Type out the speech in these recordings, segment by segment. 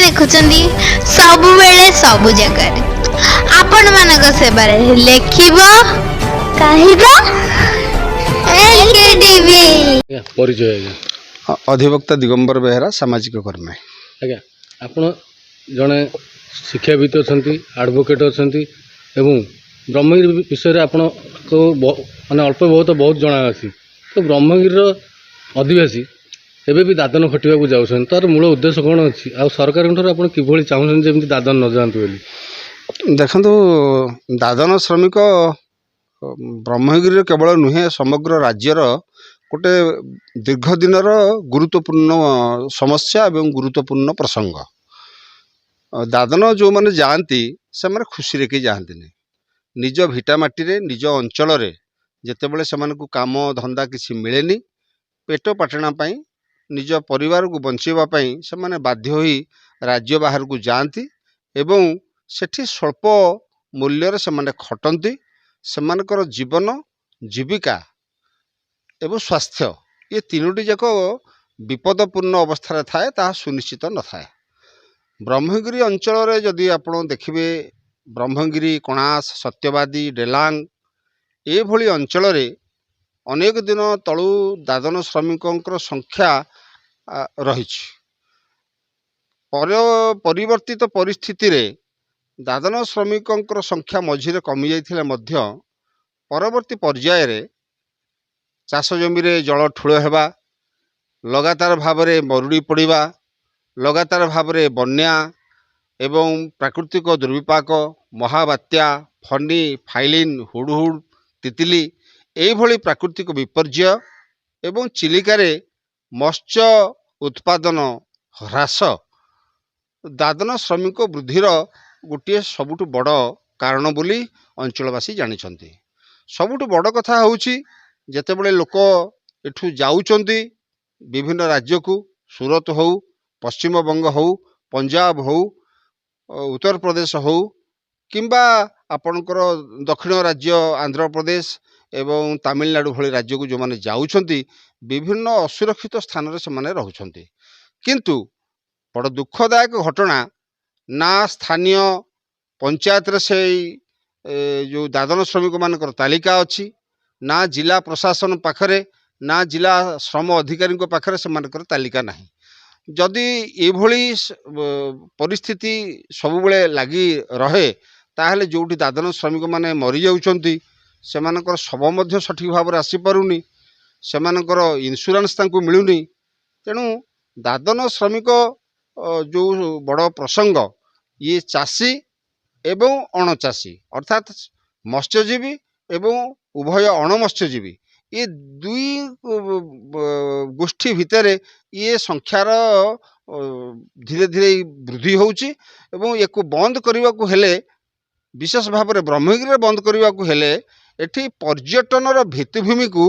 ଦେଖୁଛନ୍ତି ସବୁବେଳେ ସବୁ ଜାଗାରେ ଆପଣମାନଙ୍କ ସେବାରେ ଲେଖିବ କହିବ LKTV। परिचय आज्ञा ଅଧିବକ୍ତା ଦିଗମ୍ବର ବେହେରା ସାମାଜିକ କର୍ମୀ। आज्ञा आपण जड़े शिक्षाविद अच्छा आडभोकेट अच्छा ब्रह्मगिरी विषय आपण को माने अल्प बहुत जना अच्छी तो ब्रह्मगिरी अधिवासी एबे भी दादन खटिया जाऊँ तार मूल उद्देश्य कौन अच्छी आ सरकार आप कि चाहूँ जमी दादन न जातु बोली देखु दादन श्रमिक ब्रह्मगिरी केवल नुहे समग्र राज्यर गोटे दीर्घ दिनर गुरुत्वपूर्ण समस्या एवं गुरुत्वपूर्ण प्रसंग। दादन जो मैंने जाती से मैंने खुशी रे जाती निज भिटामाटी रे निज अंचल रे जेतेबेले सेमान को काम धंदा किसी मिलेनी पेट पाटणा पाई निज परिवार को बंचेबा पाई से माने बाध्य होई राज्य बाहर को जाती एवं सेठी स्वल्प मूल्य रे से माने खटंती सेमानकर जीवन जीविका एवं स्वास्थ्य ये तीनोटी जाक विपदपूर्ण अवस्था थाए ता सुनिश्चित न थाए। ब्रह्मगिरी अंचल रे जदि आपण देखिबे ब्रह्मगिरी कणास सत्यवादी डेलांग ये भली अंचल रे अनेक दिन तलू दादन श्रमिकों संख्या रही परिवर्तित परिस्थिति रे दादन श्रमिकों संख्या मझिरे कमी जाइथिले मध्य परवर्ती पर्याय रे चाष जमी रे जल ठूल हेबा लगातार भाव में मरुड़ी पड़ा लगातार भाव में बन्या एवं प्राकृतिक दुर्विपाक महाबात्या फनी फाइलिन हुडहुड तितिली यही प्राकृतिक विपर्य एवं चिलिकार मत्स्य उत्पादन ह्रास दादन श्रमिक वृद्धिर गोटे सबुठ बड़ कारण बोली अंचलवासी जानिछंती। सबुठ बड़ कथा होउची जेतेबेले लोक एठू जाउचंती विभिन्न राज्य को सूरत हो पश्चिम बंग हो पंजाब हो उत्तर प्रदेश हो किंबा आपणकर दक्षिण राज्य आंध्र प्रदेश एवं तमिलनाडु भली राज्य को जो माने जाउछंती विभिन्न असुरक्षित स्थान रे से माने रहउछंती किंतु बड़ दुखदायक घटना ना स्थानीय पंचायत रे से जो दादन श्रमिक मानकर तालिका अच्छी ना जिला प्रशासन पाखरे ना जिला श्रम अधिकारी पाखरे से मानकर तालिका नहीं। जदि एभली परिस्थिति सबुबले लगी रहे ताहले जोटी दादन श्रमिक माने मरी जाउछंती सेमानकर शव मध्य सठिक भाव में आसी पारुनी सेमानकर इंश्योरेंस तांको मिलुनी तेणु दादन श्रमिक जो बड़ प्रसंग ये चाषी एवं अणचाषी अर्थात मत्स्यजीवी एवं उभय अणमत्स्यजीवी ये दुई गोष्ठी भितर ये संख्यार धीरे धीरे वृद्धि होउची एवं याकू बंद करने को हेले विशेष भाव में ब्रह्मगिरी बंद करने को हेले एठी पर्यटनर भित्तिभूमि को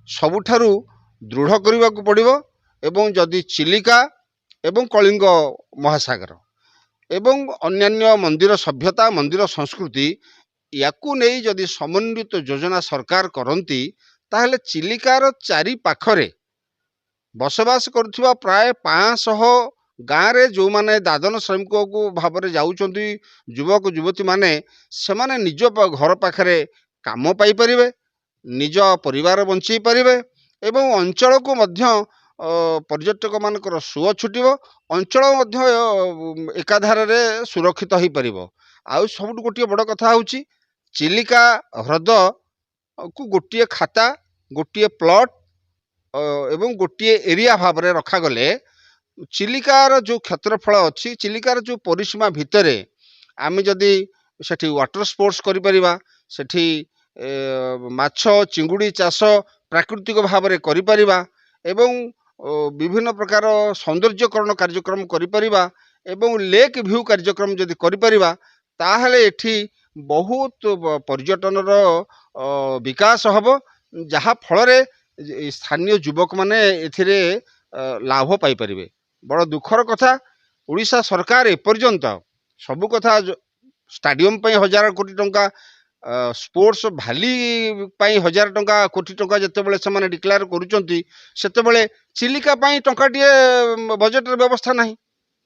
सबुठारु दृढ़ करने को पड़िबो एवं जदि चिलिका एवं कलिंग महासागर एवं अन्यान्य मंदिर सभ्यता मंदिर संस्कृति याकू नहीं जदि समन्वित योजना सरकार करती ताहले चिलिकार चारि पाखरे बसवास करुवा प्राय 500 गाँव रे जो माने दादन श्रमिक को भाव में जाउछंती युवक युवती माने सेमाने निज घर पाखरे काम पाई परिबे निज परिवार बंची परिबे एवं अंचल को मध्य पर्यटक मानकर सुଅ छुटिबो अंचल मध्य एकाधार रे सुरक्षित हो परिबो। आउ सबुठ गोटे बड़ कथा होउची चिलिका ह्रद को गोटे खाता गोटे प्लट एवं गोटे एरिया भाव में रखा गले चिलिकार जो क्षेत्रफल अच्छी चिलिकार जो परिसीमा भितर आम जदि सेठी वाटर स्पोर्ट्स करि परिबा सेठी माछ चिंगुड़ी चाष प्राकृतिक भाव में करि परिबा एवं विभिन्न प्रकार सौंदर्यकरण कार्यक्रम करि परिबा एवं लेक व्यू कार्यक्रम जदि करि परिबा ताहले एठी बहुत पर्यटनर विकास हब जहा फल स्थानीय युवक माने एथिरे लाभ पाई परिबे। बड़ दुखर कथा ओडिशा सरकार एपर्यंत सबु कथा स्टाडियम पई 1000 कोटी टंका स्पोर्ट्स भैली पाई 1000 टंका कोटी टंका जितेबाला से डिक्लेयर करुँच से चिलिका पाई टंकाटे बजेट व्यवस्था नहीं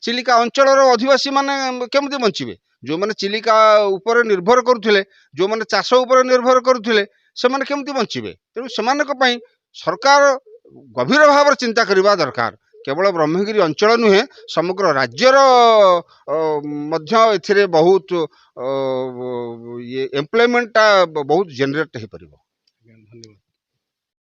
ଚିଲିକା ଅଞ୍ଚଳର ଅଧିବାସୀମାନେ କେମିତି ବଞ୍ଚିବେ? ଯେଉଁମାନେ ଚିଲିକା ଉପରେ ନିର୍ଭର କରୁଥିଲେ, ଯେଉଁମାନେ ଚାଷ ଉପରେ ନିର୍ଭର କରୁଥିଲେ, ସେମାନେ କେମିତି ବଞ୍ଚିବେ? ତେଣୁ ସେମାନଙ୍କ ପାଇଁ ସରକାର ଗଭୀର ଭାବରେ ଚିନ୍ତା କରିବା ଦରକାର। କେବଳ ବ୍ରହ୍ମଗିରି ଅଞ୍ଚଳ ନୁହେଁ, ସମଗ୍ର ରାଜ୍ୟର ମଧ୍ୟ ଏଥିରେ ବହୁତ ଏମ୍ପ୍ଲୟମେଣ୍ଟଟା ବହୁତ ଜେନେରେଟ୍ ହେଇପାରିବ। ଧନ୍ୟବାଦ।